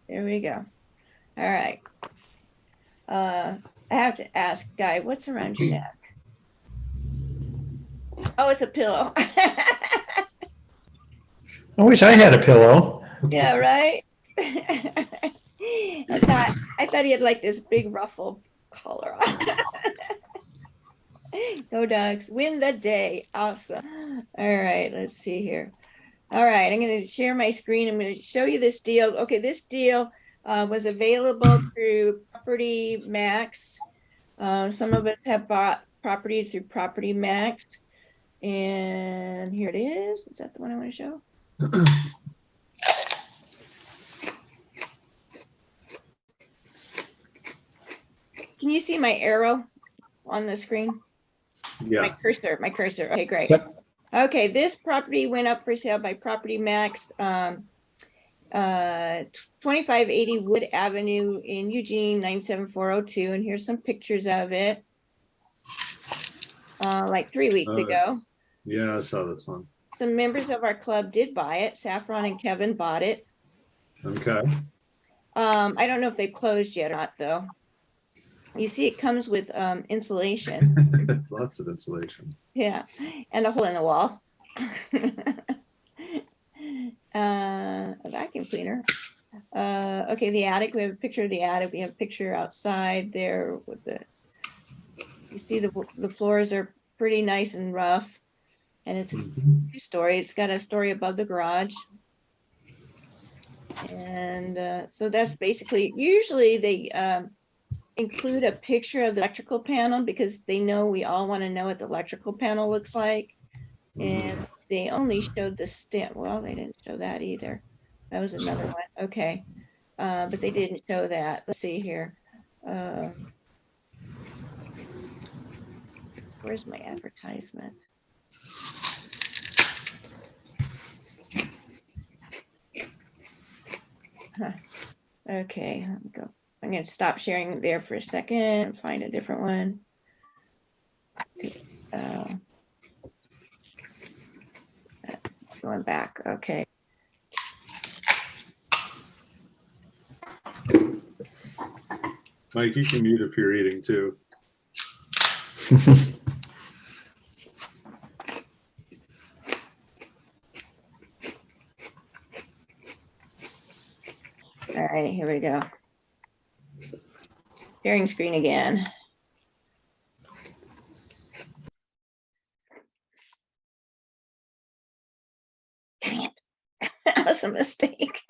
There we go. All right. I have to ask, Guy, what's around your neck? Oh, it's a pillow. I wish I had a pillow. Yeah, right. I thought he had like this big ruffle collar on. Go Ducks, win the day. Awesome. All right, let's see here. All right, I'm going to share my screen. I'm going to show you this deal. Okay, this deal was available through Property Max. Some of us have bought property through Property Max. And here it is. Is that the one I want to show? Can you see my arrow on the screen? Yeah. My cursor. Okay, great. Yep. Okay, this property went up for sale by Property Max, 2580 Wood Avenue in Eugene, 97402. And here's some pictures of it. Like 3 weeks ago. Yeah, I saw this one. Some members of our club did buy it. Saffron and Kevin bought it. Okay. I don't know if they've closed yet or not, though. You see, it comes with insulation. Lots of insulation. Yeah, and a hole in the wall. A vacuum cleaner. Okay, the attic. We have a picture of the attic. We have a picture outside there with the. You see the floors are pretty nice and rough, and it's a 2-story. It's got a story above the garage. And so that's basically, usually they include a picture of the electrical panel because they know we all want to know what the electrical panel looks like. And they only showed the stem. Well, they didn't show that either. That was another one. Okay. But they didn't show that. Let's see here. Where's my advertisement? Huh. Okay, let me go. I'm going to stop sharing there for a second and find a different one. Going back. Okay. Mike, you can mute if you're eating too. All right, here we go. Sharing screen again. Dang it. That was a mistake.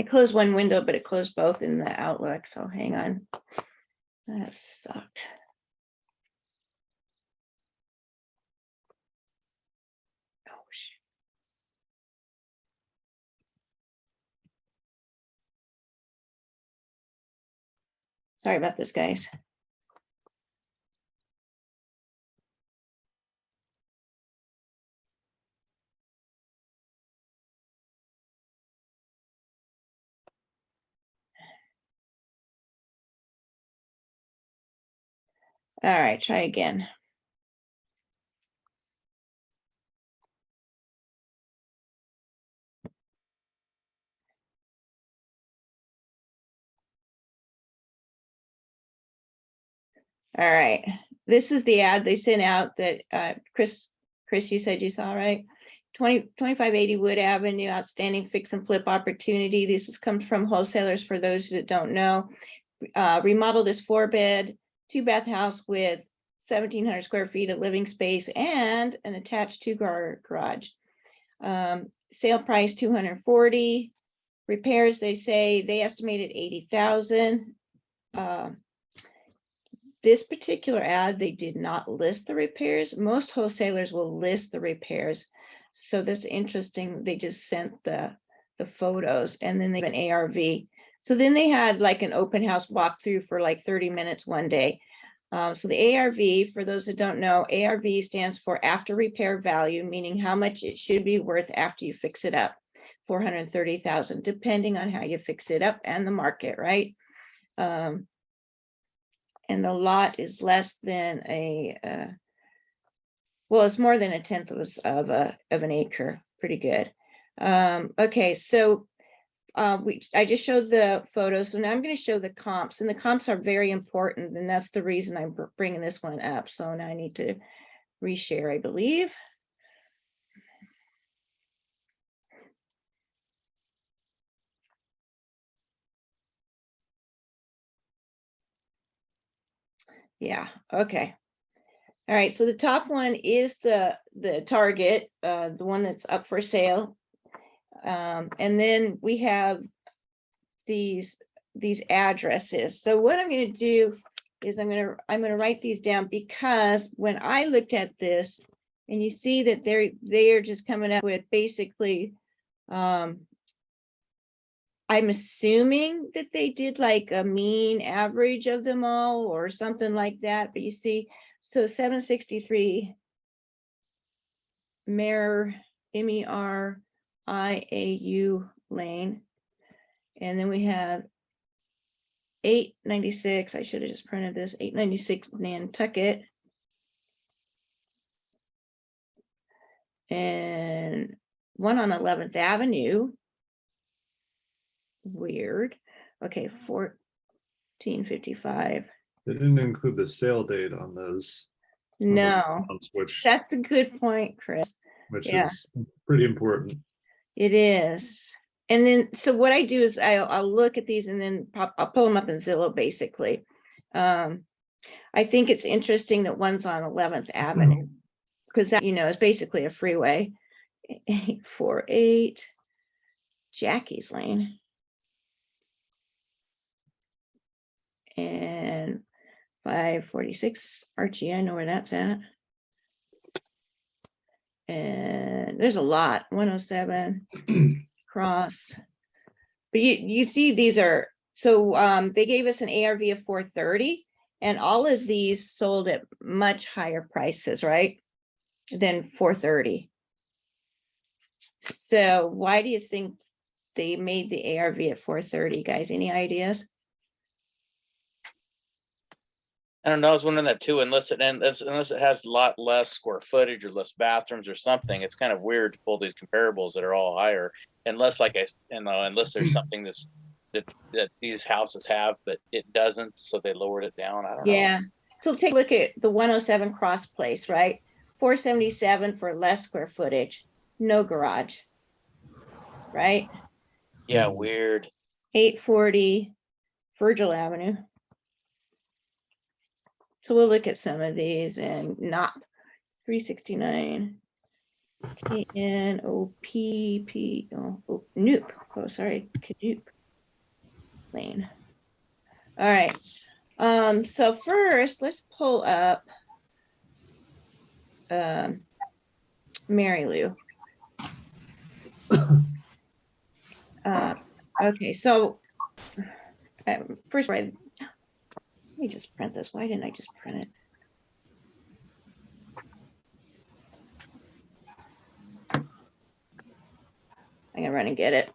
I closed one window, but it closed both in the Outlook, so hang on. That sucked. Oh, shit. Sorry about this, guys. All right, try again. All right, this is the ad they sent out that Chris, you said you saw, right? 2580 Wood Avenue, outstanding fix and flip opportunity. This comes from wholesalers for those that don't know. Remodeled this 4-bed, 2-bath house with 1,700 square feet of living space and an attached 2-car garage. Sale price $240. Repairs, they say they estimated $80,000. This particular ad, they did not list the repairs. Most wholesalers will list the repairs. So that's interesting. They just sent the photos and then they have an ARV. So then they had like an open house walkthrough for like 30 minutes one day. So the ARV, for those that don't know, ARV stands for after repair value, meaning how much it should be worth after you fix it up. $430,000, depending on how you fix it up and the market, right? and the lot is less than well, it's more than 1/10 of an acre. Pretty good. Okay, so I just showed the photos, so now I'm going to show the comps, and the comps are very important, and that's the reason I'm bringing this one up. So now I need to reshare, I believe. Yeah, okay. All right, so the top one is the target, the one that's up for sale. And then we have these addresses. So what I'm going to do is I'm going to write these down, because when I looked at this, and you see that they are just coming up with basically, I'm assuming that they did like a mean average of them all or something like that. But you see, so 763 MERIAU Lane. And then we have 896. I should have just printed this. 896 Nantucket. And one on 11th Avenue. Weird. Okay, 1455. They didn't include the sale date on those. No, Which that's a good point, Chris. Yeah. is pretty important. It is. And then, so what I do is I'll look at these and then I'll pull them up in Zillow, basically. I think it's interesting that one's on 11th Avenue, because that, is basically a freeway. 848 Jackie's Lane. And 546 Archie, I know where that's at. And there's a lot. 107 Cross. But you see, these are, so they gave us an ARV of 430, and all of these sold at much higher prices, right, than 430. So why do you think they made the ARV at 430, guys? Any ideas? I don't know. I was wondering that too. Unless it has a lot less square footage or less bathrooms or something, it's kind of weird to pull these comparables that are all higher. Unless, unless there's something that these houses have, but it doesn't, so they lowered it down. I don't know. Yeah. So take a look at the 107 Cross Place, right? 477 for less square footage, no garage, right? Yeah, weird. 840 Virgil Avenue. So we'll look at some of these, and not 369 KNOPP, Knoop. Oh, sorry, Knoop Lane. All right. So first, let's pull up Mary Lou. Okay, so first, right. Let me just print this. Why didn't I just print it? I'm gonna run and get it.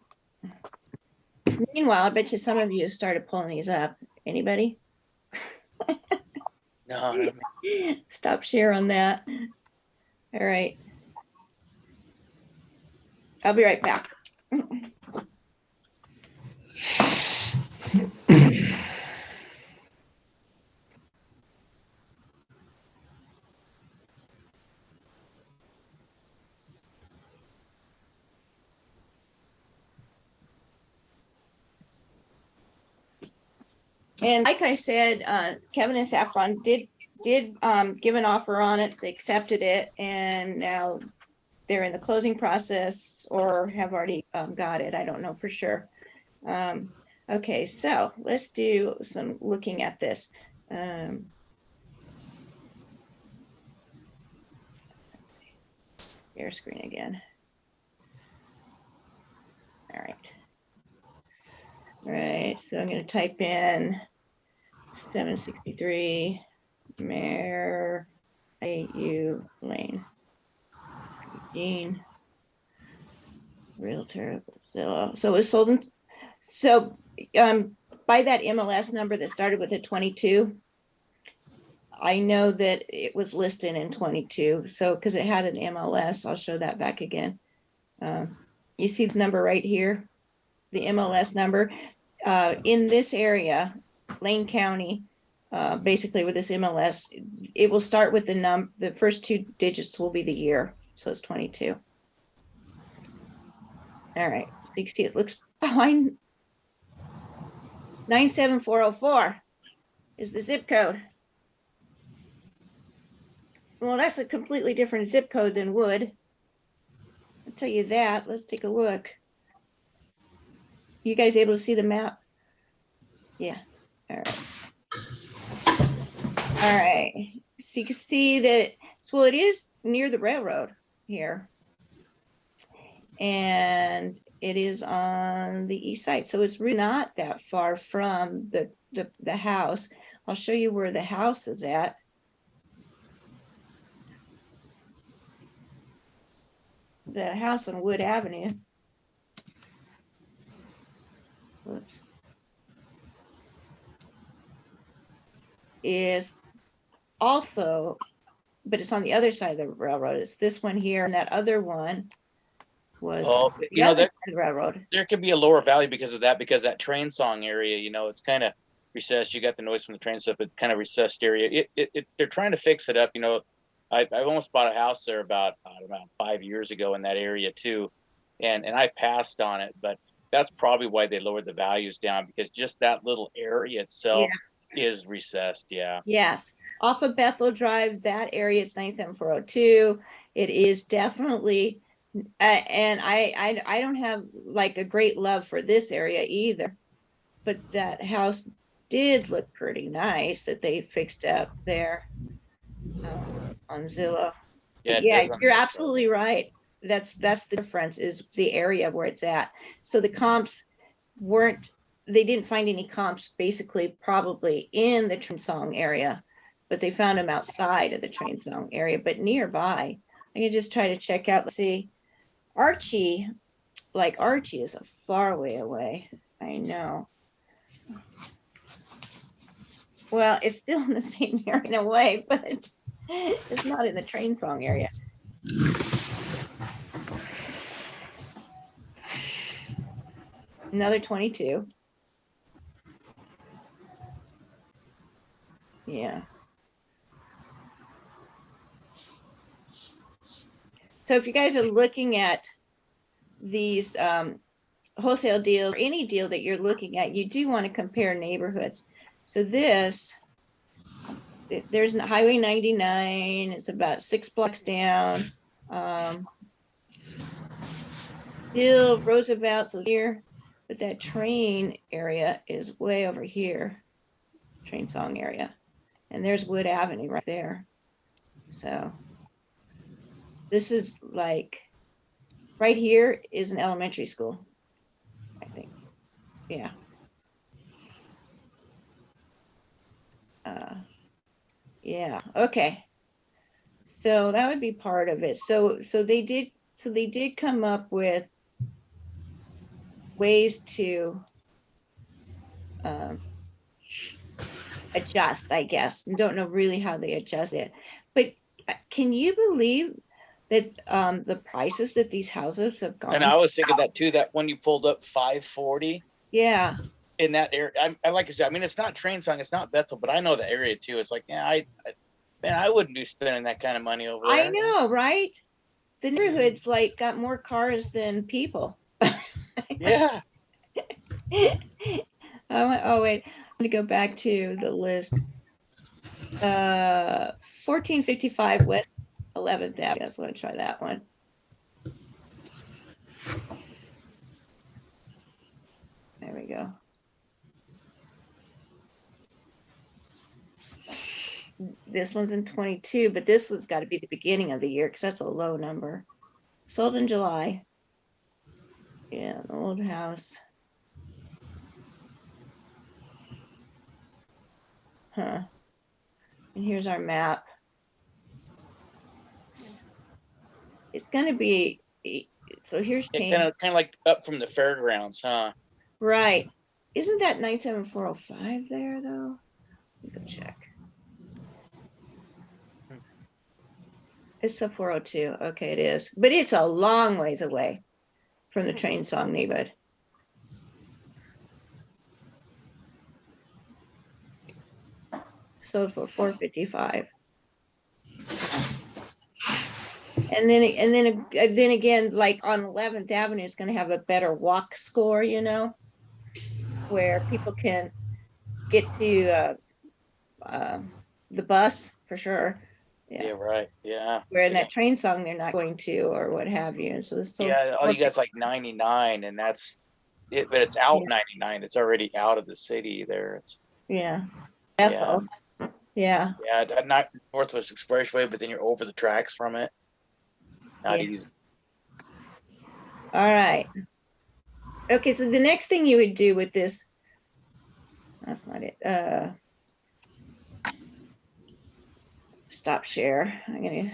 Meanwhile, I bet you some of you started pulling these up. Anybody? No. Stop share on that. All right. I'll be right back. And like I said, Kevin and Saffron did give an offer on it. They accepted it, and now they're in the closing process or have already got it. I don't know for sure. Okay, so let's do some looking at this. Let's see. Share screen again. All right. All right, so I'm going to type in 763 MERIAU Lane, Eugene, Realtor, Zillow. So it sold in, so by that MLS number that started with a 22, I know that it was listed in 22, so because it had an MLS, I'll show that back again. You see this number right here, the MLS number. In this area, Lane County, basically with this MLS, it will start with the first 2 digits will be the year, so it's 22. All right, so you can see it looks fine. 97404 is the zip code. Well, that's a completely different zip code than Wood. I'll tell you that. Let's take a look. You guys able to see the map? Yeah. All right. All right. So you can see that, well, it is near the railroad here. And it is on the east side. So it's really not that far from the house. I'll show you where the house is at. The house on Wood Avenue. Whoops. Is also, but it's on the other side of the railroad. It's this one here, and that other one was the other side of the railroad. There could be a lower value because of that, because that train song area, it's kind of recessed. You got the noise from the train stuff, but kind of recessed area. They're trying to fix it up. I almost bought a house there about 5 years ago in that area too, and I passed on it, but that's probably why they lowered the values down, because just that little area itself is recessed. Yeah. Yes. Off of Bethel Drive, that area is 97402. It is definitely, and I don't have like a great love for this area either, but that house did look pretty nice that they fixed up there on Zillow. Yeah, you're absolutely right. That's the difference, is the area where it's at. So the comps they didn't find any comps basically probably in the train song area, but they found them outside of the train song area, but nearby. I can just try to check out. Let's see. Archie is a far way away. I know. Well, it's still in the same area in a way, but it's not in the train song area. Another 22. Yeah. So if you guys are looking at these wholesale deals, or any deal that you're looking at, you do want to compare neighborhoods. So there's Highway 99. It's about 6 blocks down. Still Roosevelt, so here, but that train area is way over here, train song area. And there's Wood Avenue right there. So this is like, right here is an elementary school, I think. Yeah. Yeah, okay. So that would be part of it. So they did come up with ways to adjust, I guess. I don't know really how they adjust it, but can you believe that the prices that these houses have gone? And I was thinking that too, that when you pulled up 540. Yeah. In that area, I like I said, I mean, it's not train song, it's not Bethel, but I know the area too. It's like, yeah, I wouldn't be spending that kind of money over there. I know, right? The neighborhood's like got more cars than people. Yeah. Oh wait, I'm gonna go back to the list. 1455 West 11th Ave. I guess want to try that one. There we go. This one's in 22, but this was got to be the beginning of the year because that's a low number. Sold in July. Yeah, the old house. Huh. And here's our map. It's going to be, so here's change. Kind of like up from the fairgrounds, huh? Right. Isn't that 97405 there though? Let me go check. It's the 402. Okay, it is. But it's a long ways away from the train song neighborhood. So for 455. And then again, like on 11th Avenue, it's going to have a better walk score, you know, where people can get to the bus for sure. Yeah, right. Yeah. Where in Yeah. that train song, they're not going to, or what have you. And so this so Yeah, all you got's like 99, and that's it, but it's out Yeah. 99. It's already out of the city there. It's yeah, yeah, Bethel. Yeah, not Northwest Expressway, but then you're over the tracks from it. Not Yeah. easy. all right. Okay, so the next thing you would do with this, that's not it. Stop share. I'm gonna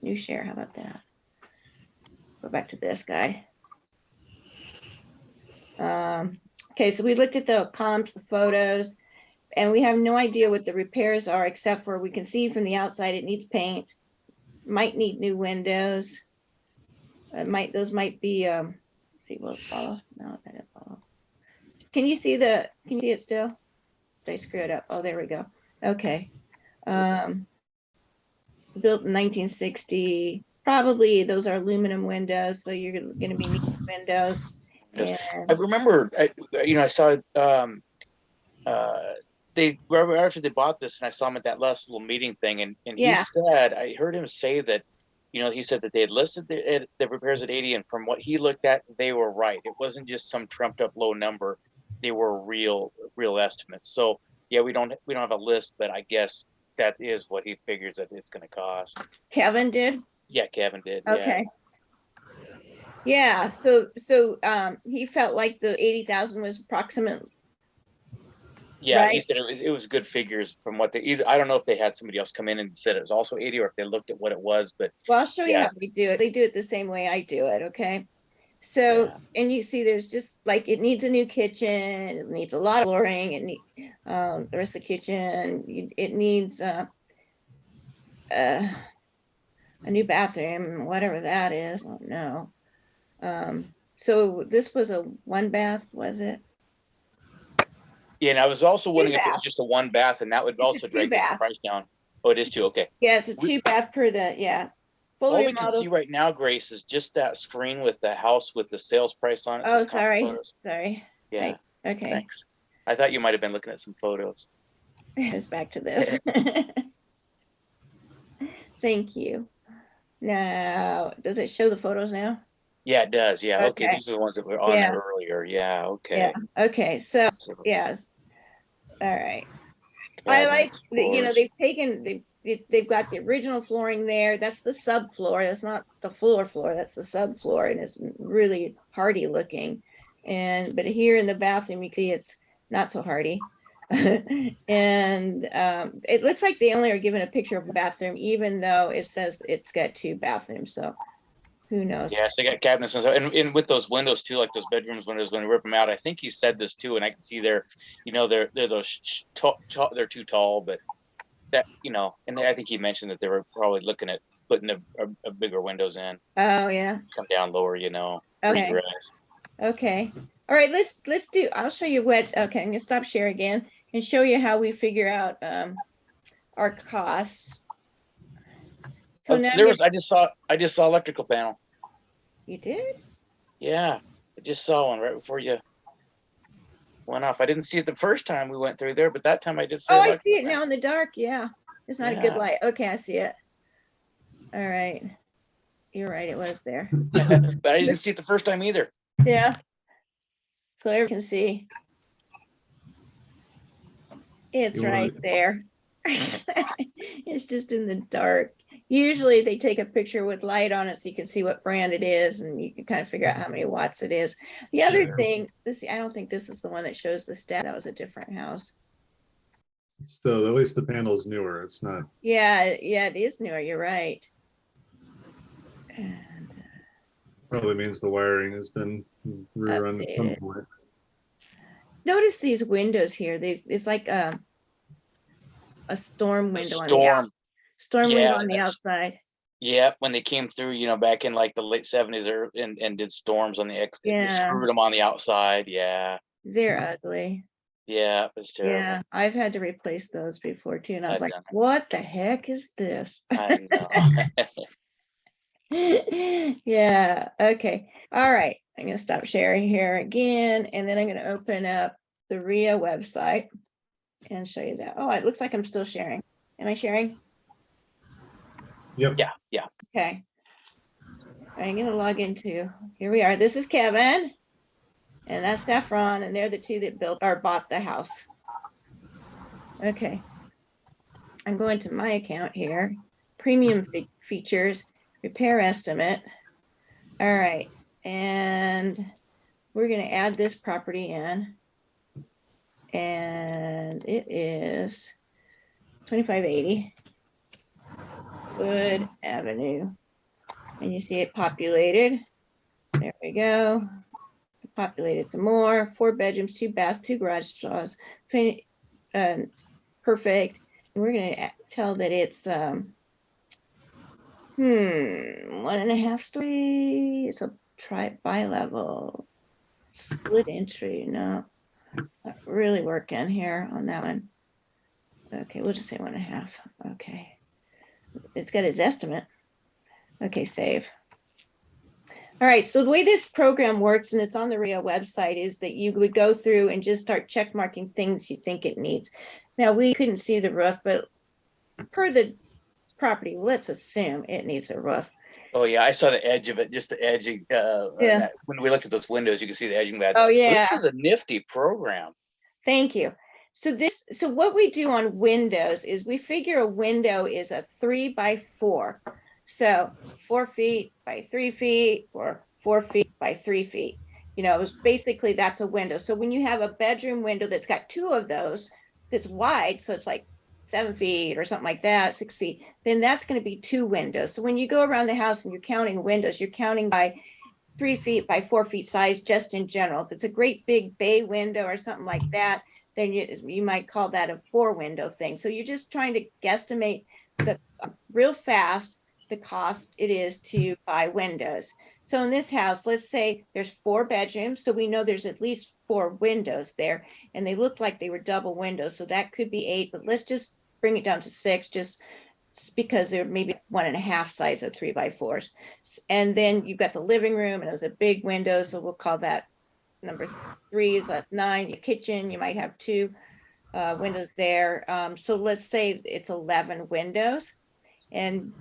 new share. How about that? Go back to this guy. Okay, so we looked at the comps, the photos, and we have no idea what the repairs are, except for we can see from the outside it needs paint, might need new windows. Those might be see, will it follow? No, that didn't follow. Can you see it still? Did I screw it up? Oh, there we go. Okay. Built in 1960. Probably those are aluminum windows, so you're going to be needing windows. Yes. And I remember, I saw after they bought this, and I saw him at that last little meeting thing, and he Yeah. said, I heard him say that, he said that they had listed the repairs at 80, and from what he looked at, they were right. It wasn't just some trumped up low number; they were real estimates. So yeah, we don't have a list, but I guess that is what he figures that it's going to cost. Kevin did. Yeah, Kevin did. Okay. Yeah. So he felt like the 80,000 was approximate. Yeah, Right? he said it was good figures from what I don't know if they had somebody else come in and said it was also 80, or if they looked at what it was, but Well, I'll show you Yeah. how they do it. They do it the same way I do it. Okay. So, Yeah. and you see, there's just like it needs a new kitchen. It needs a lot of flooring. It needs the rest of the kitchen. It needs a new bathroom, whatever that is. I don't know. So this was a one bath, was it? Yeah, and I was also wondering if it bath. was just a one bath, and that would It's a also drag the two-bath. price down. Oh, it is too. Okay. Yeah, it's a two bath per the, yeah. All Fully we can remodeled. see right now, Grace, is just that screen with the house with the sales price on it. It Oh, says comp sorry. photos. Sorry. Yeah. Okay. Thanks. I thought you might have been looking at some photos. It's back to this. Thank you. Now, does it show the photos now? Yeah, it does. Yeah. Okay. Okay. These are the ones that were on Yeah. there earlier. Yeah. Okay. Yeah. Okay. So, yes. All right. I like Cabinets, that, floors. they've got the original flooring there. That's the subfloor. That's not the floor. That's the subfloor, and it's really hardy looking. But here in the bathroom, you can see it's not so hardy. And it looks like they only are given a picture of the bathroom, even though it says it's got two bathrooms. So who knows? Yes, they got cabinets and stuff, and with those windows too, like those bedrooms windows when you rip them out. I think he said this too, and I can see they're those they're too tall, but that and I think he mentioned that they were probably looking at putting a bigger windows in, Oh yeah. come down lower, Okay. regress. Okay. All right. Let's do. I'll show you what. Okay, I'm gonna stop share again and show you how we figure out our costs. So now I just saw electrical panel. you did. Yeah, I just saw one right before you went off. I didn't see it the first time we went through there, but that time I did see. Oh, I see it now in the dark. Yeah, it's not a good Yeah. light. Okay, I see it. All right. You're right. It was there. But I didn't see it the first time either. Yeah. So everyone can see. It's You wanna- right there. It's just in the dark. Usually they take a picture with light on it so you can see what brand it is and you can kind of figure out how many watts it is. The other Sure. thing, I don't think this is the one that shows the stat. That was a different house. Still, at least the panel's newer. It's not. Yeah, it is newer. You're right. And Probably means the wiring has been rerun at some Updated. point. notice these windows here. It's like a storm The window storm. storm window Yeah, on the that's- outside. Yeah, when they came through, back in like the late 70s and did storms on the Yeah. screwed them on the outside. Yeah. They're ugly. Yeah, it's terrible. Yeah, I've had to replace those before too, and I was I've like, done it. what the heck is this? I know. Yeah, okay. All right. I'm gonna stop sharing here again, and then I'm gonna open up the RIA website and show you that. Oh, it looks like I'm still sharing. Am I sharing? Yep. Yeah. Okay. I'm gonna log into, here we are. This is Kevin, and that's Saffron, and they're the two that built or bought the house. Okay. I'm going to my account here. Premium features, repair estimate. All right, and we're gonna add this property in. And it is 2580 Wood Avenue. And you see it populated. There we go. Populated some more. 4 bedrooms, 2 baths, 2 garage stalls. Perfect. And we're gonna tell that it's 1.5 story. It's a bi-level split entry. No, not really working here on that one. Okay, we'll just say 1.5. Okay. It's got his estimate. Okay, save. All right, so the way this program works, and it's on the RIA website, is that you would go through and just start check marking things you think it needs. Now, we couldn't see the roof, but per the property, let's assume it needs a roof. Oh yeah, I saw the edge of it, just the edging. Yeah. When we looked at those windows, you can see the edging. Oh, yeah. This is a nifty program. Thank you. So what we do on windows is we figure a window is a 3x4. So 4 feet by 3 feet or 4 feet by 3 feet. Basically that's a window. So when you have a bedroom window that's got 2 of those, that's wide, so it's like 7 feet or something like that, 6 feet, then that's going to be 2 windows. So when you go around the house and you're counting windows, you're counting by 3 feet by 4 feet size, just in general. If it's a great big bay window or something like that, then you might call that a 4 window thing. So you're just trying to guesstimate real fast the cost it is to buy windows. So in this house, let's say there's 4 bedrooms, so we know there's at least 4 windows there, and they look like they were double windows, so that could be 8, but let's just bring it down to 6, just because they're maybe 1.5 size of 3x4s. And then you've got the living room, and it was a big window, so we'll call that number 3, so that's 9. Your kitchen, you might have 2 windows there. So let's say it's 11 windows. And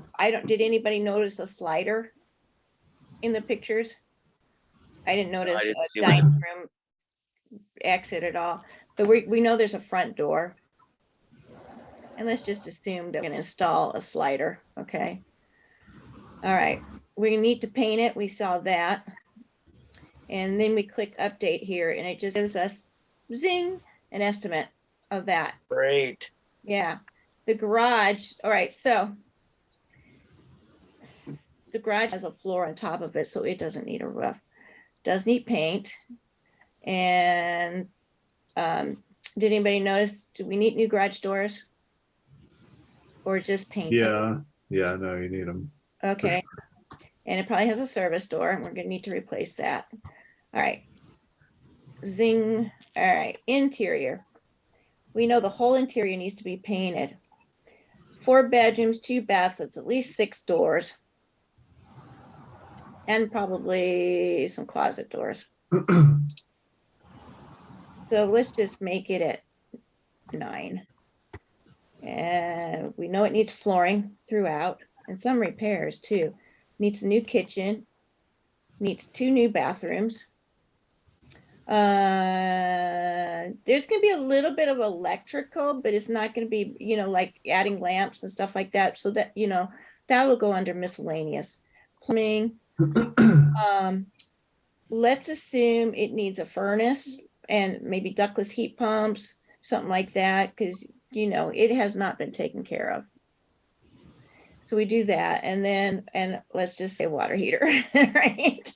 did anybody notice a slider in the pictures? I didn't notice I didn't a see dining one. room exit at all, but we know there's a front door. And let's just assume that we're gonna install a slider, okay? All right, we need to paint it, we saw that. And then we click update here, and it just gives us, zing, an estimate of that. Great. Yeah, the garage, all right, so the garage has a floor on top of it, so it doesn't need a roof. Does need paint. And did anybody notice, do we need new garage doors? Or just paint? Yeah. No, you need them. Okay. And it probably has a service door, and we're gonna need to replace that. All right. Zing. All right, interior. We know the whole interior needs to be painted. 4 bedrooms, 2 baths, that's at least 6 doors. And probably some closet doors. So let's just make it at 9. And we know it needs flooring throughout and some repairs too. Needs a new kitchen, needs 2 new bathrooms. There's gonna be a little bit of electrical, but it's not gonna be, like adding lamps and stuff like that. So that, that will go under miscellaneous. Plumbing. Let's assume it needs a furnace and maybe ductless heat pumps, something like that, because it has not been taken care of. So we do that, and let's just say water heater, right?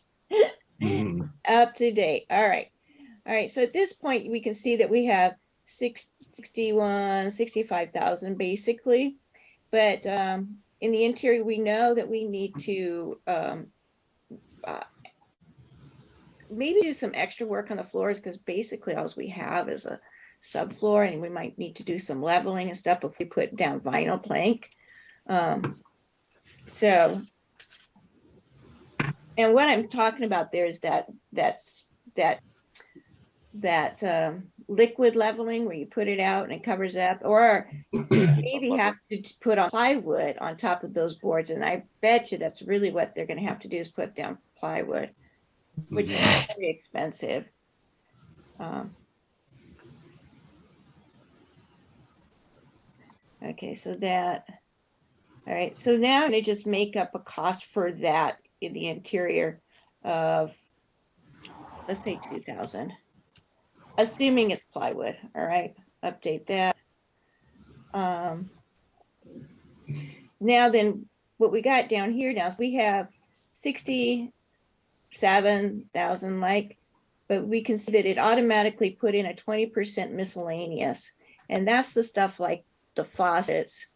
Up to date. All right. So at this point, we can see that we have 65,000 basically, but in the interior, we know that we need to maybe do some extra work on the floors, because basically all we have is a subfloor, and we might need to do some leveling and stuff if we put down vinyl plank. So, and what I'm talking about there is that liquid leveling where you put it out and it covers up, or maybe have to put on plywood on top of those boards. And I bet you that's really what they're going to have to do, is put down plywood, which is very expensive. Okay, so that, all right, so now I'm going to just make up a cost for that in the interior of, let's say 2,000, assuming it's plywood. All right, update that. Now then, what we got down here now, so we have 67,000, like, but we can see that it automatically put in a 20% miscellaneous, and that's the stuff like the faucets,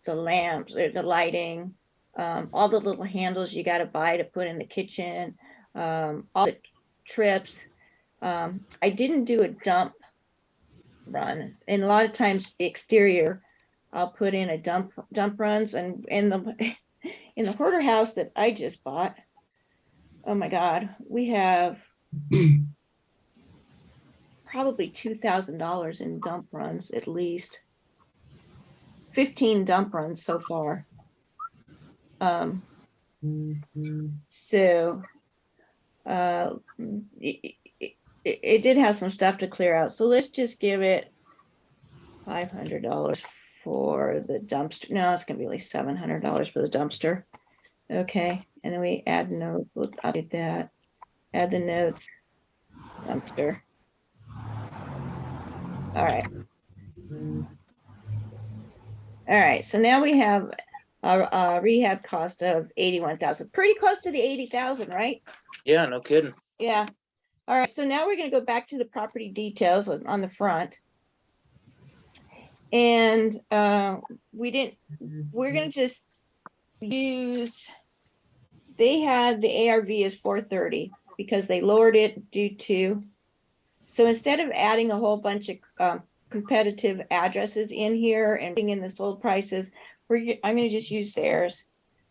the lamps, the lighting, all the little handles you got to buy to put in the kitchen, all the trips. I didn't do a dump run, and a lot of times the exterior, I'll put in a dump runs, and in the hoarder house that I just bought, oh my God, we have probably $2,000 in dump runs, at least 15 dump runs so far. So it did have some stuff to clear out. So let's just give it $500 for the dumpster. No, it's gonna be like $700 for the dumpster. Okay, and then we add notes. We'll update that. Add the notes. Dumpster. All right. All right, so now we have a rehab cost of 81,000, pretty close to the 80,000, right? Yeah, no kidding. Yeah. All right, so now we're going to go back to the property details on the front. And we're going to just use, they had the ARV is 430 because they lowered it due to, so instead of adding a whole bunch of competitive addresses in here and bringing in the sold prices, I'm going to just use theirs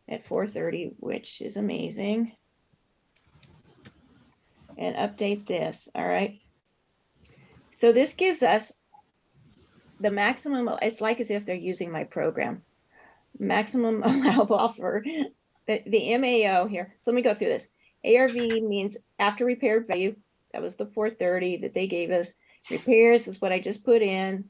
at 430, which is amazing. And update this. All right. So this gives us the maximum. It's like as if they're using my program. Maximum allowable offer. The MAO here. So let me go through this. ARV means after repaired value. That was the 430 that they gave us. Repairs is what I just put in.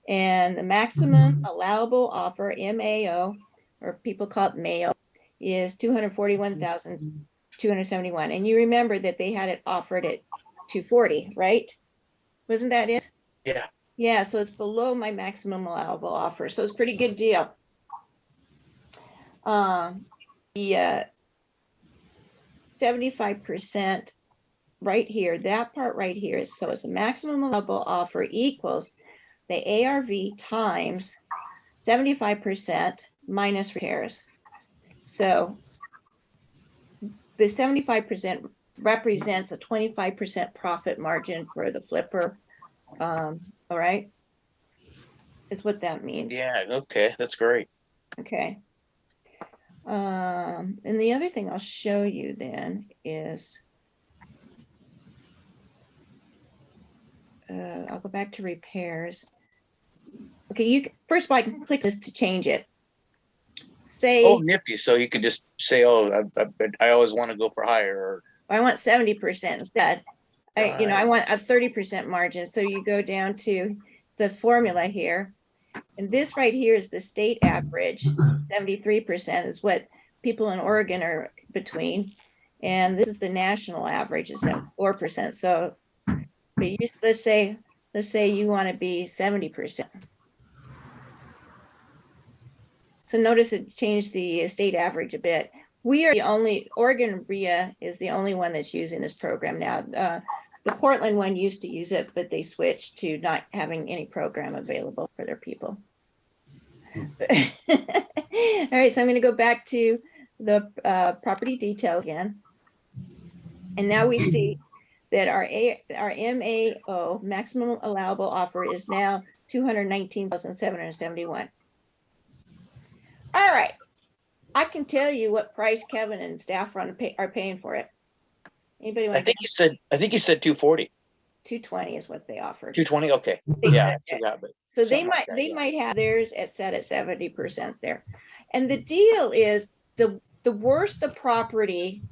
And the maximum allowable offer, MAO, or people call it MAO, is 241,271. And you remember that they had it offered at 240, right? Wasn't that it? Yeah. Yeah, so it's below my maximum allowable offer. So it's a pretty good deal. The 75% right here, that part right here is, so it's a maximum allowable offer equals the ARV times 75% minus repairs. So the 75% represents a 25% profit margin for the flipper. All right, is what that means. Yeah, okay, that's great. Okay. And the other thing I'll show you then is, I'll go back to repairs. Okay, you first of all, I can click this to change it. Say, Oh, nifty. So you could just say, oh, I always want to go for higher. Or I want 70% instead. I want a 30% margin. So you go down to the formula here. And this right here is the state average. 73% is what people in Oregon are between. And this is the national average is 4%. So but let's say you want to be 70%. So notice it changed the state average a bit. We are the only, Oregon RIA is the only one that's using this program now. The Portland one used to use it, but they switched to not having any program available for their people. right, so I'm gonna go back to the property detail again. And now we see that our MAO, maximum allowable offer, is now 219,771. All right, I can tell you what price Kevin and staff are paying for it. Anybody I want to think you said 240. 220 is what they offered. 220. Okay. They Yeah, I said it. forgot, but So something like that, they yeah. might have theirs set at 70% there. And the deal is the worse the property,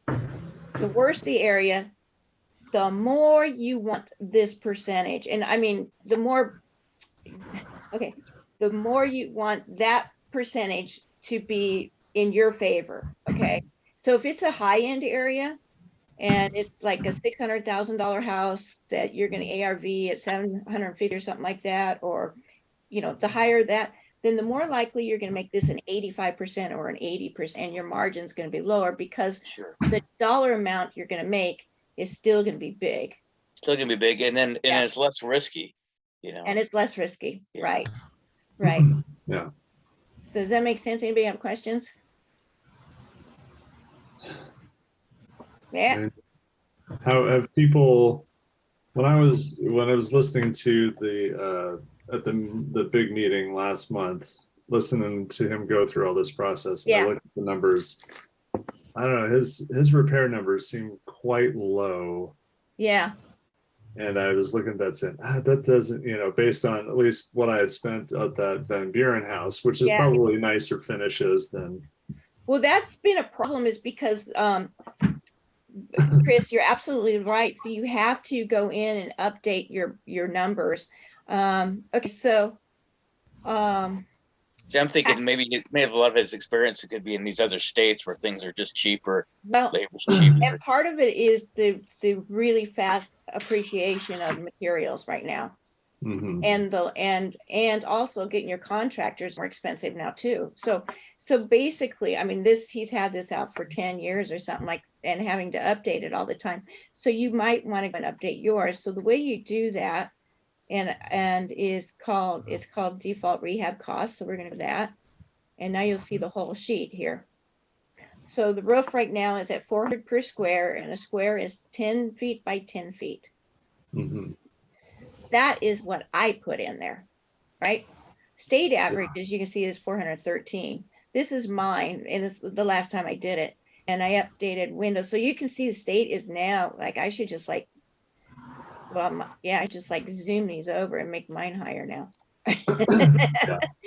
the worse the area, the more you want this percentage. And I mean, the more you want that percentage to be in your favor. Okay. So if it's a high-end area and it's like a $600,000 house that you're going to ARV at 750 or something like that, or, you know, the higher that, then the more likely you're going to make this an 85% or an 80%, and your margin's going to be lower because Sure. the dollar amount you're going to make is still going to be big. Still gonna be big, and then Yeah. it's less risky, you know. And it's less risky. Yeah. Right. Yeah. So does that make sense? Anybody have questions? Yeah. And how have people, when I was listening to the at the big meeting last month, listening to him go through all this process, and Yeah. I looked at the numbers. I don't know, his repair numbers seem quite low. Yeah. And I was looking at that saying, that doesn't, you know, based on at least what I had spent at that Van Buren house, which is Yeah. probably nicer finishes than. Well, that's been a problem, is because Chris, you're absolutely right. So you have to go in and update your numbers. Okay, so See, I'm thinking maybe he may have a lot of his experience. It could be in these other states where things are just cheaper, well, labor's cheaper. and part of it is the really fast appreciation of materials right now. Mhm. And also getting your contractors more expensive now too. So basically, I mean, he's had this out for 10 years or something like, and having to update it all the time. So you might want to go and update yours. So the way you do that and it's called default rehab costs. So we're going to do that. And now you'll see the whole sheet here. So the roof right now is at 400 per square, and a square is 10 feet by 10 feet. Mhm. That is what I put in there, right? State average, as you can see, is 413. This is mine, and it's the last time I did it. And I updated windows. So you can see the state is now, like, I should just like, well, yeah, I just like zoom these over and make mine higher now. That's a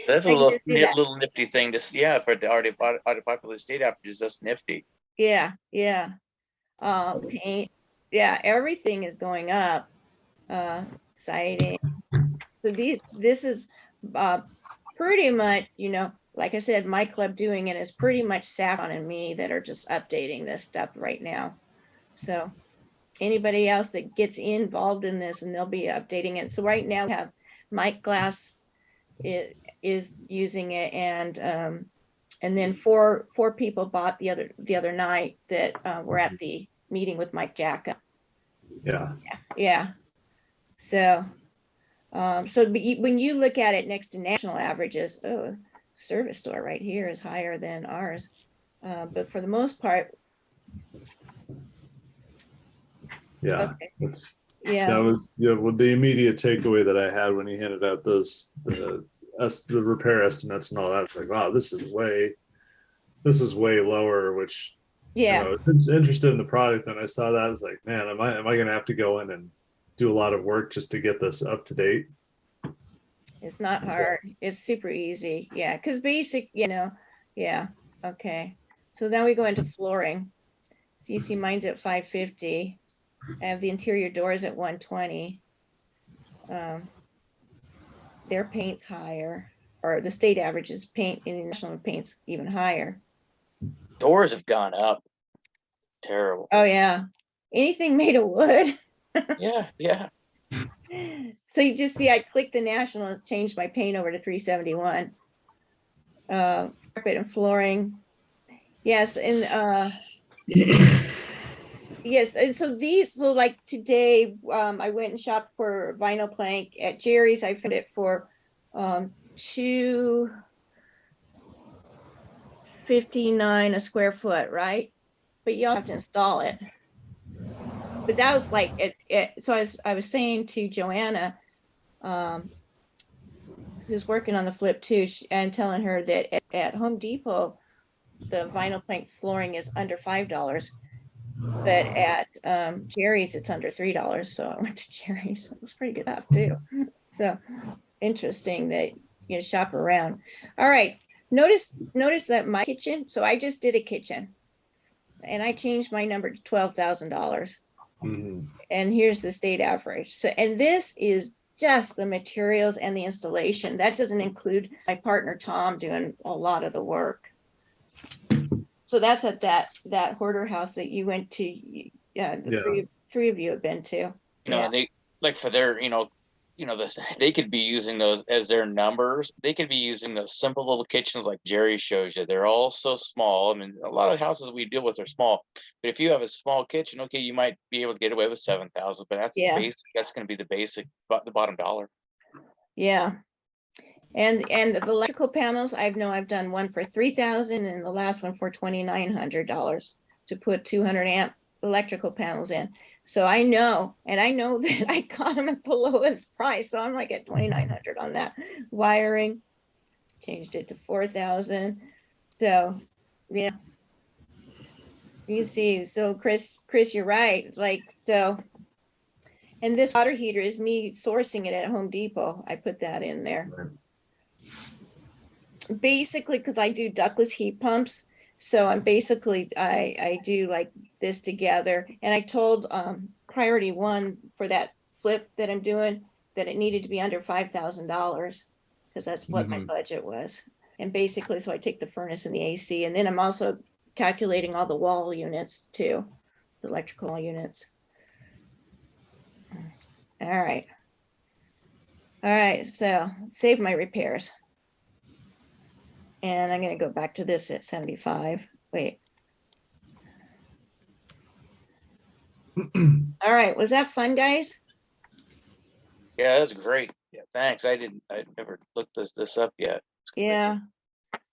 I can little just do that. little nifty thing to see. Yeah, for the already populated state averages, that's nifty. Yeah. Paint. Yeah, everything is going up. Siding. So this is pretty much, you know, like I said, my club doing it is pretty much Saffron and me that are just updating this stuff right now. So anybody else that gets involved in this, and they'll be updating it. So right now we have Mike Glass is using it, and then four people bought the other night that were at the meeting with Mike Jacka. Yeah. So when you look at it next to national averages, service store right here is higher than ours. But for the most part, Yeah. okay. Yeah. That was well, the immediate takeaway that I had when he handed out those the repair estimates and all that. It's like, wow, this is way lower. Which, Yeah. you know, it's interested in the product, and I saw that. I was like, man, am I going to have to go in and do a lot of work just to get this up to date? It's not hard. It's super easy. Yeah, because basic, you know. Yeah. Okay. So now we go into flooring. So you see mine's at 550. I have the interior doors at 120. Their paint's higher, or the state average is paint, international paint's even higher. Doors have gone up. Terrible. Oh yeah. Anything made of wood. Yeah. So you just see I clicked the national and it's changed my paint over to 371. Carpet and flooring. Yes, and yes, and so like today, I went and shopped for vinyl plank at Jerry's. I found it for $59 a square foot, right? But you have to install it. But that was like it. So I was saying to Joanna, who's working on the flip too, and telling her that at Home Depot, the vinyl plank flooring is under $5, but at Jerry's it's under $3. So I went to Jerry's. It was pretty good stuff too. So interesting that you shop around. All right. Notice that my kitchen. So I just did a kitchen, and I changed my number to $12,000. And here's the state average. So, and this is just the materials and the installation. That doesn't include my partner Tom doing a lot of the work. So that's at that hoarder house that you went to. Three of you have been to. You know, and they like for their, they could be using those as their numbers. They could be using those simple little kitchens like Jerry shows you. They're all so small. I mean, a lot of houses we deal with are small. But if you have a small kitchen, okay, you might be able to get away with $7,000. But that's basic. That's going to be the basic, the bottom dollar. Yeah. And the electrical panels, I've done one for $3,000 and the last one for $2,900 to put 200 amp electrical panels in. So I know that I got them at the lowest price. So I'm like at $2,900 on that. Wiring, changed it to $4,000. So yeah, you see. So Chris, you're right. It's like so. And this water heater is me sourcing it at Home Depot. I put that in there. Right. Basically, because I do ductless heat pumps. So I'm basically, I do like this together. And I told priority one for that flip that I'm doing that it needed to be under $5,000 because that's what my budget was. And basically, so I take the furnace and the AC, and then I'm also calculating all the wall units too, the electrical units. All right. All right, so save my repairs. And I'm going to go back to this at 75. Wait. All right, was that fun, guys? Yeah, that's great. Yeah, thanks. I never looked this up yet. Yeah.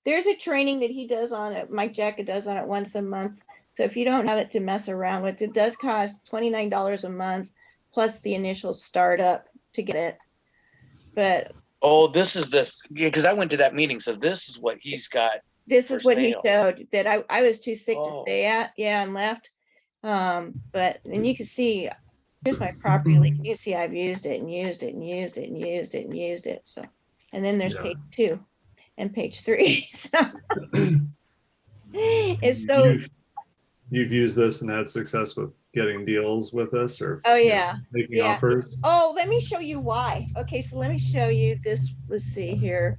There's a training that he does on it. Mike Jacket does on it once a month. So if you don't have it to mess around with, it does cost $29 a month plus the initial startup to get it. But oh, this because I went to that meeting. So this is what he's got. This is what sale. he showed that I was too sick to stay at. Yeah, and left. But and you can see here's my property link. You can see I've used it and used it and used it and used it and used it. So and then there's page 2 and page 3. So it's so you've used this and had success with getting deals with this or making offers. Oh, let me show you why. Okay, so let me show you this. Let's see here.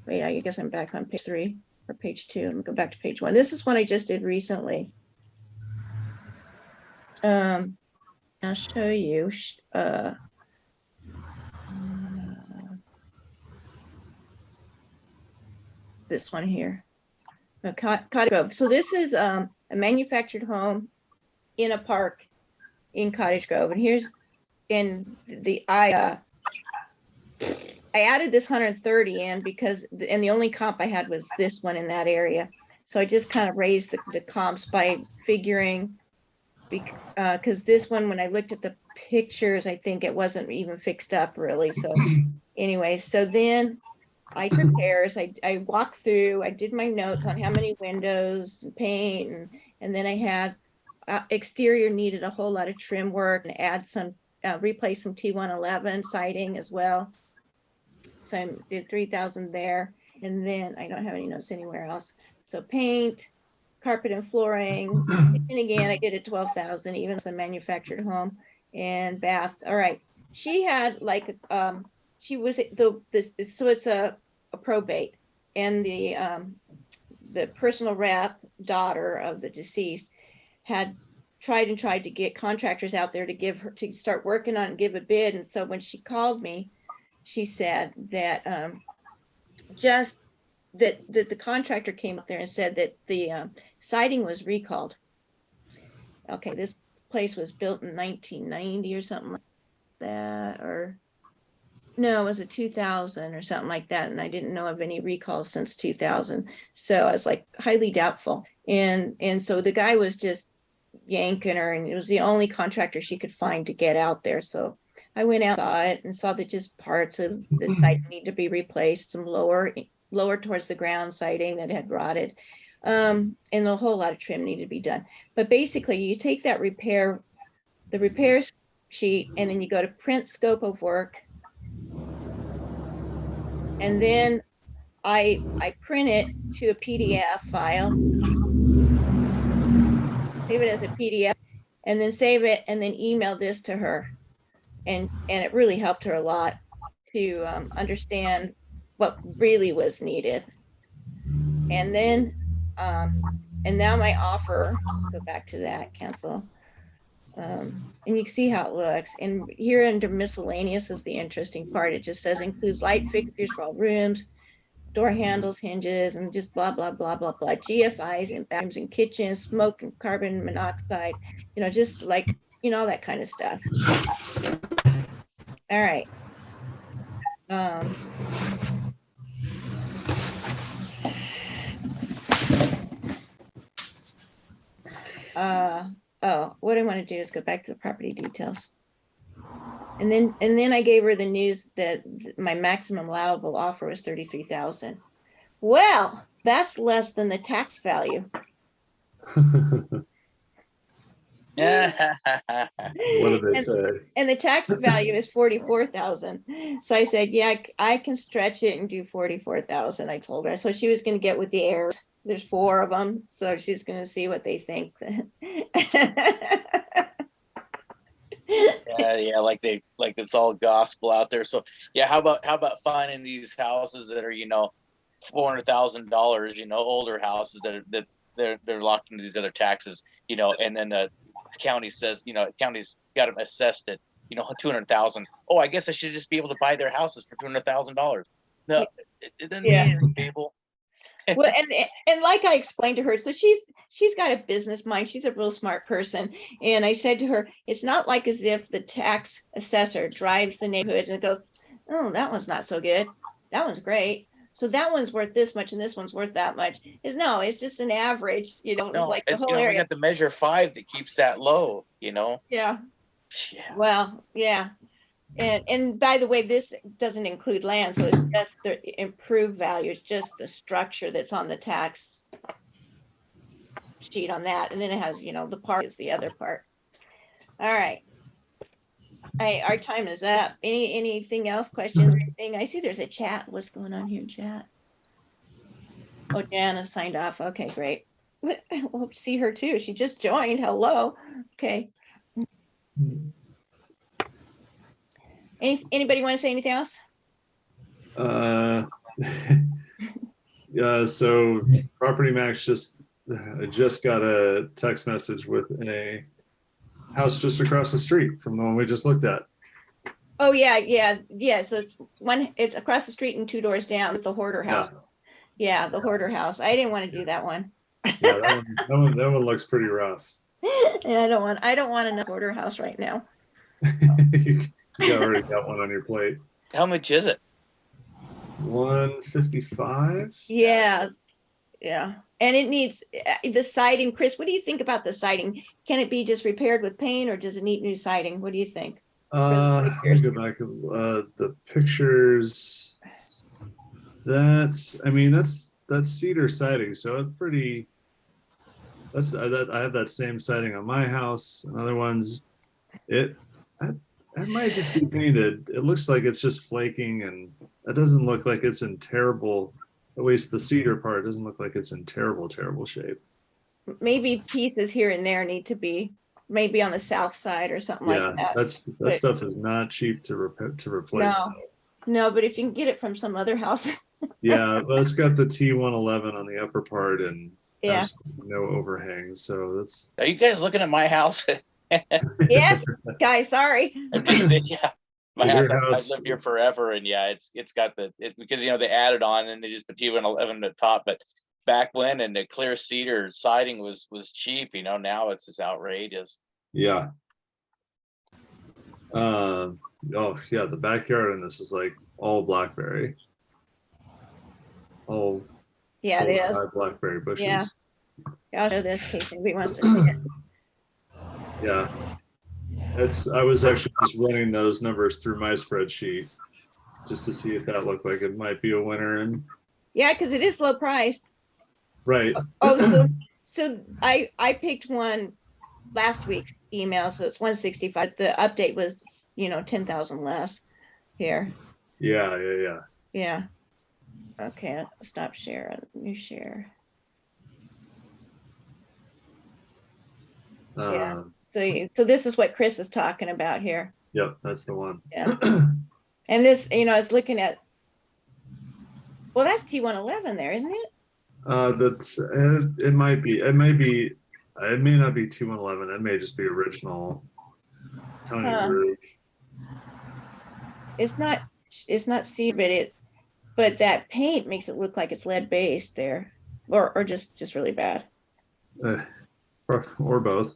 Wait, I guess I'm back on page 3 or page 2. Let me go back to page 1. This is one I just did recently. I'll show you. This one here. Cottage Grove. So this is a manufactured home in a park in Cottage Grove. And here's I added this 130 in because the only comp I had was this one in that area. So I just kind of raised the comps by figuring because this one, when I looked at the pictures, I think it wasn't even fixed up really. So anyway, so then I repairs, I walked through, I did my notes on how many windows, paint, and then I had exterior needed a whole lot of trim work and add some, replace some T111 siding as well. So I did 3,000 there. And then I don't have any notes anywhere else. So paint, carpet and flooring. And again, I did it 12,000, even as a manufactured home, and bath. All right. She had like, she was so it's a probate, and the personal rep daughter of the deceased had tried to get contractors out there to start working on it and give a bid. And so when she called me, she said that that the contractor came up there and said that the siding was recalled. Okay, this place was built in 1990 or something like that, or No, it was a 2000 or something like that, and I didn't know of any recalls since 2000. So I was like highly doubtful. And so the guy was just yanking her, and it was the only contractor she could find to get out there. So I went out, saw it, and saw that just parts of the siding need to be replaced, some lower towards the ground siding that had rotted. And a whole lot of trim needed to be done. But basically, you take that the repairs sheet, and then you go to print scope of work. And then I print it to a PDF file, save it as a PDF, and then save it, and then email this to her. And it really helped her a lot to understand what really was needed. And then, and now my offer, go back to that, cancel. And you can see how it looks. And here under miscellaneous is the interesting part. It just says includes light fixtures for all rooms, door handles, hinges, and just blah, blah, blah, blah, blah. GFIs in bathrooms and kitchens, smoke and carbon monoxide, just like, all that kind of stuff. All right. Oh, what I want to do is go back to the property details. And then I gave her the news that my maximum allowable offer was 33,000. Well, that's less than the tax value. What did they say? And the tax value is 44,000. So I said, yeah, I can stretch it and do 44,000. I told her. So she was going to get with the heirs. There's 4 of them, so she's going to see what they think. Yeah, like it's all gospel out there. So yeah, how about finding these houses that are $400,000, older houses that they're locked into these other taxes, and then the county says, county's got them assessed at 200,000. Oh, I guess I should just be able to buy their houses for $200,000. No, it doesn't mean anything, people. Well, and like I explained to her, so she's got a business mind. She's a real smart person. And I said to her, it's not like as if the tax assessor drives the neighborhoods and goes, oh, that one's not so good. That one's great. So that one's worth this much and this one's worth that much. It's just an average, it's like the whole area. We got the measure 5 that keeps that low, Yeah. Yeah. Well, yeah. And by the way, this doesn't include land, so it's just the improved value. It's just the structure that's on the tax sheet on that, and then it has, the part is the other part. All right. Our time is up. Anything else? Questions or anything? I see there's a chat. What's going on here in chat? Oh, Jana signed off. Okay, great. We'll see her too. She just joined. Hello. Okay. Anybody want to say anything else? Yeah, so Property Max I just got a text message with a house just across the street from the one we just looked at. Oh yeah. So it's across the street and 2 doors down at the Hoarder house. Yeah, the Hoarder house. I didn't want to do that one. Yeah, that one looks pretty rough. Yeah, I don't want another Hoarder house right now. You already got one on your plate. How much is it? 155. Yeah. And it needs the siding. Chris, what do you think about the siding? Can it be just repaired with paint, or does it need new siding? What do you think? Let me go back. The pictures. That's cedar siding, so it's pretty. I have that same siding on my house and other ones. That might just be painted. It looks like it's just flaking, and that doesn't look like it's in terrible. At least the cedar part doesn't look like it's in terrible shape. Maybe pieces here and there need to be maybe on the south side or something like that. That stuff is not cheap to replace. No, but if you can get it from some other house. Yeah, well, it's got the T111 on the upper part and Yeah. no overhangs. So that's. Are you guys looking at my house? Yes, guys, sorry. I'm just saying, yeah. My house, house- I've lived here forever, and yeah, it's got because they added on and they just put T111 at the top. But back when, and the clear cedar siding was cheap, now it's just outrageous. Yeah. Oh yeah, the backyard in this is like all blackberry. All Yeah, it is. shoulder-high blackberry bushes. Yeah. I'll show this in case anybody wants to see it. Yeah. I was actually just running those numbers through my spreadsheet just to see if that looked like it might be a winner. And Yeah, because it is low priced. right. Oh, so I picked one last week's email, so it's 165. The update was 10,000 less here. Yeah. Yeah. Okay, I'll stop share. New share. Yeah. So this is what Chris is talking about here. Yep, that's the one. Yeah. And this, I was looking at. Well, that's T111 there, isn't it? That's it might be. It may not be T111. It may just be original Tony Groove. It's not C, but that paint makes it look like it's lead based there, or just really bad. Or both.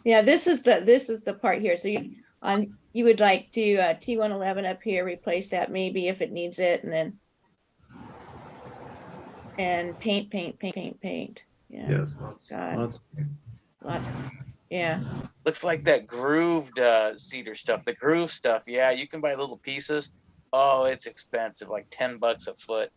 Yeah, this is the part here. So you would like to T111 up here, replace that maybe if it needs it, and paint. Yeah. Yes, lots. Yeah. Looks like that grooved cedar stuff, the groove stuff. Yeah, you can buy little pieces. Oh, it's expensive, like $10 a foot.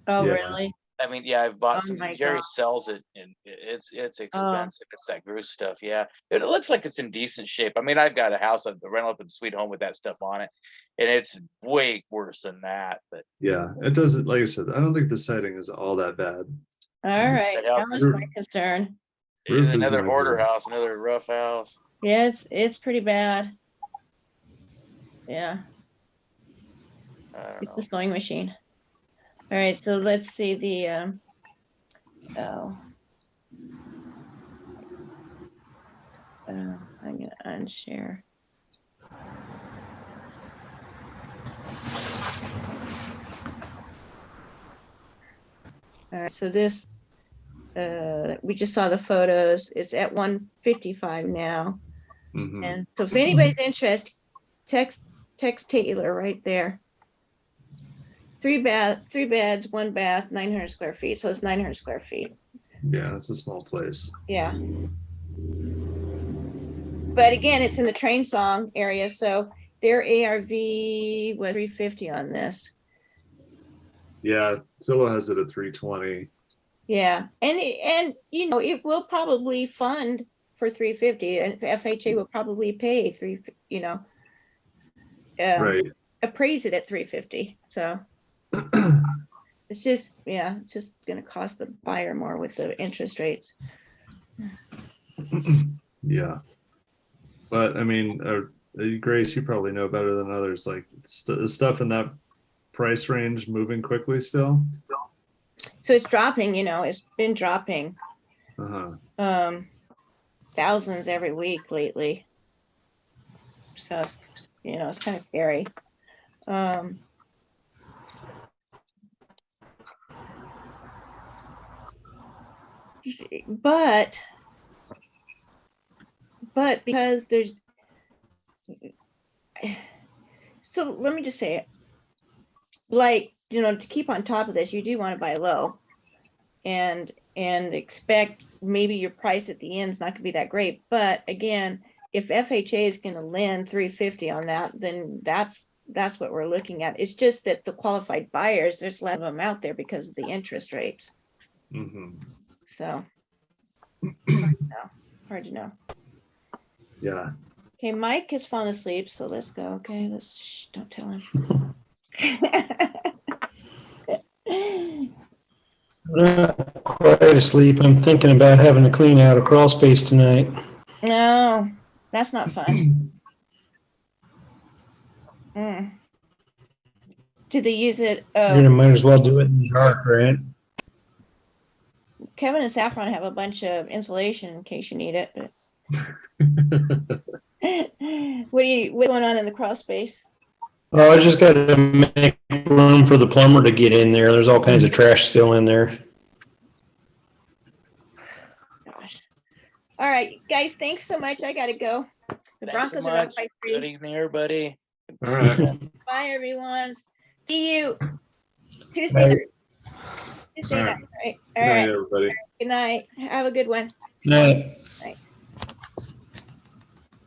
Oh, Yeah. really? I mean, yeah, I've bought some. my Jerry God. sells it, and it's expensive. It's that groove stuff. Yeah, it looks like it's in decent shape. I mean, I've got a house, a rental up in Sweet Home with that stuff on it, and it's way worse than that. But Yeah, it doesn't. Like I said, I don't think the siding is all that bad. All right. That That house was is- my concern. Roof it's is another not hoarder good. house, another rough house. Yeah, it's pretty bad. Yeah, I don't it's know. the sewing machine. All right, so let's see the I'm gonna unshare. All right, so this we just saw the photos. It's at 155 now. Mhm. And so if anybody's interested, text Taylor right there. 3 beds, 1 bath, 900 square feet. So it's 900 square feet. Yeah, it's a small place. Yeah. But again, it's in the train song area. So their ARV was 350 on this. Yeah, Zillow has it at 320. Yeah. And it will probably fund for 350, and FHA will probably pay Right. appraise it at 350. So it's just going to cost the buyer more with the interest rates. Yeah. But I mean, Grace, you probably know better than others. Like stuff in that price range moving quickly still. So it's dropping. It's been dropping thousands every week lately. So it's kind of scary. But because there's, so let me just say it, like, to keep on top of this, you do want to buy low and expect maybe your price at the end is not going to be that great. But again, if FHA is going to lend 350 on that, then that's what we're looking at. It's just that the qualified buyers, there's less of them out there because of the interest rates. Mm-hmm. So hard to know. Yeah. Okay, Mike has fallen asleep, so let's go. Okay, don't tell him. Not quite asleep. I'm thinking about having to clean out a crawl space tonight. No, that's not fun. Do they use it? You're gonna might as well do it in the dark, right? Kevin and Saffron have a bunch of insulation in case you need it. But what's going on in the crawl space? Well, I just got to make room for the plumber to get in there. There's all kinds of trash still in there. Gosh. All right, guys, thanks so much. I gotta go. The Thanks so Broncos are up much. by Good 3. evening, everybody. All right. Bye, everyone. See you Tuesday Bye. night. Tuesday All night, right. right? Good All night, right. everybody. Good night. Have a good one. Night.